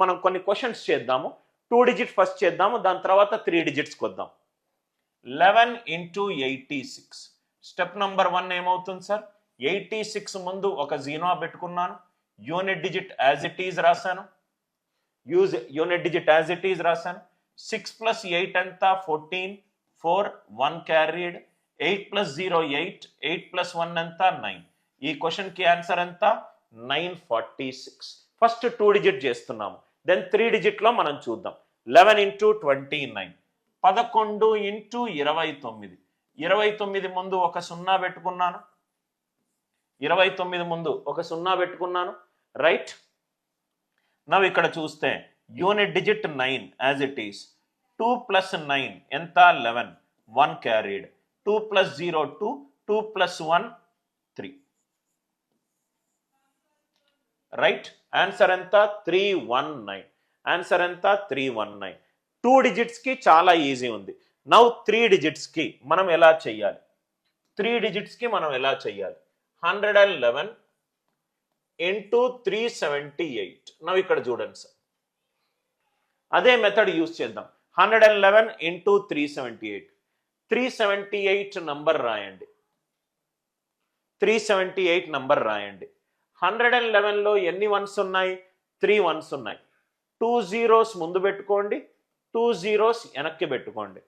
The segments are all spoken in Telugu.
మనం కొన్ని క్వశ్చన్స్ చేద్దాము. 2 డిజిట్ ఫస్ట్ చేద్దాము, దాని తర్వాత 3 డిజిట్స్కి వద్దాం. 11 into 86. స్టెప్ నెంబర్ 1 ఏమవుతుంది సార్? 86 ముందు ఒక జీరో పెట్టుకున్నాను, unit digit as it is రాశాను, unit digit as it is రాశాను. 6 + 8 ఎంత? 14, 4 1 క్యారీడ్, 8 + 0 8, 8 + 1 ఎంత? 9. ఈ క్వశ్చన్కి ఆన్సర్ ఎంత? 946. ఫస్ట్ 2 డిజిట్ చేస్తున్నాము, దెన్ 3 డిజిట్లో మనం చూద్దాం. 11 into 29, 11 into 29. 29 ముందు ఒక సున్నా పెట్టుకున్నాను, 29 ముందు ఒక సున్నా పెట్టుకున్నాను, రైట్. నవ్ ఇక్కడ చూస్తే unit digit 9 as it is. 2 + 9 ఎంత? 11, 1 క్యారీడ్, 2 + 0 2, 2 + 1 3, రైట్. ఆన్సర్ ఎంత? 319. ఆన్సర్ ఎంత? 319. 2 డిజిట్స్కి చాలా ఈజీ ఉంది. నవ్ 3 డిజిట్స్కి మనం ఎలా చెయ్యాలి? 3 డిజిట్స్కి మనం ఎలా చెయ్యాలి? 111 into 378. నవ్ ఇక్కడ చూడండి సార్, అదే మెథడ్ యూజ్ చేద్దాం. 111 into 378. 378 నంబర్ రాయండి, 378 నంబర్ రాయండి. 111లో ఎన్ని వన్స్ ఉన్నాయి? 3 వన్స్ ఉన్నాయి. 2 zeros ముందు పెట్టుకోండి, 2 zeros వెనక్కి పెట్టుకోండి.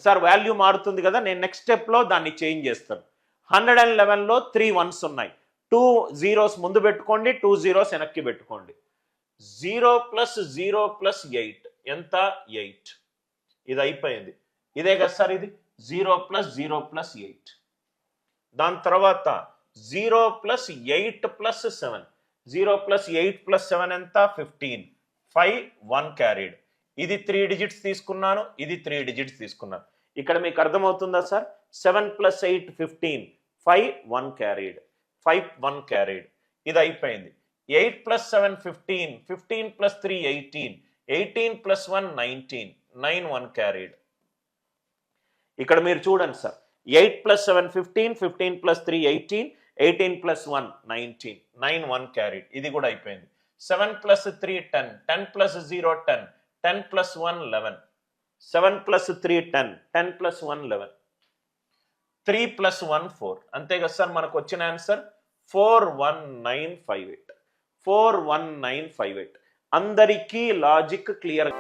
సార్ వాల్యూ మారుతుంది కదా, నేను నెక్స్ట్ స్టెప్లో దాన్ని చేంజ్ చేస్తాను. 111లో 3 వన్స్ ఉన్నాయి, 2 zeros ముందు పెట్టుకోండి, 2 zeros వెనక్కి పెట్టుకోండి. 0 + 0 + 8 ఎంత? 8. ఇది అయిపోయింది. ఇదే కదా సార్ ఇది? 0 + 0 + 8. దాని తర్వాత 0 + 8 + 7. 0 + 8 + 7 ఎంత? 15. 5 1 క్యారీడ్. ఇది 3 డిజిట్స్ తీసుకున్నాను, ఇది 3 డిజిట్స్ తీసుకున్నాను. ఇక్కడ మీకు అర్థమవుతుందా సార్? 7 + 8 15, 5 1 carried, 5 1 carried. ఇది అయిపోయింది. 8 + 7 15, 15 + 3 18, 18 + 1 19, 9 1 క్యారీడ్. ఇక్కడ మీరు చూడండి సార్, 8 + 7 15, 15 + 3 18, 18 + 1 19, 9 1 క్యారీడ్. ఇది కూడా అయిపోయింది. 7 + 3 10, 10 + 0 10, 10 + 1 11, 7 + 3 10, 10 + 1 11, 3 + 1 4. అంతే కదా సార్ మనకు వచ్చిన ఆన్సర్? 41958. 41958. అందరికీ లాజిక్ క్లియర్.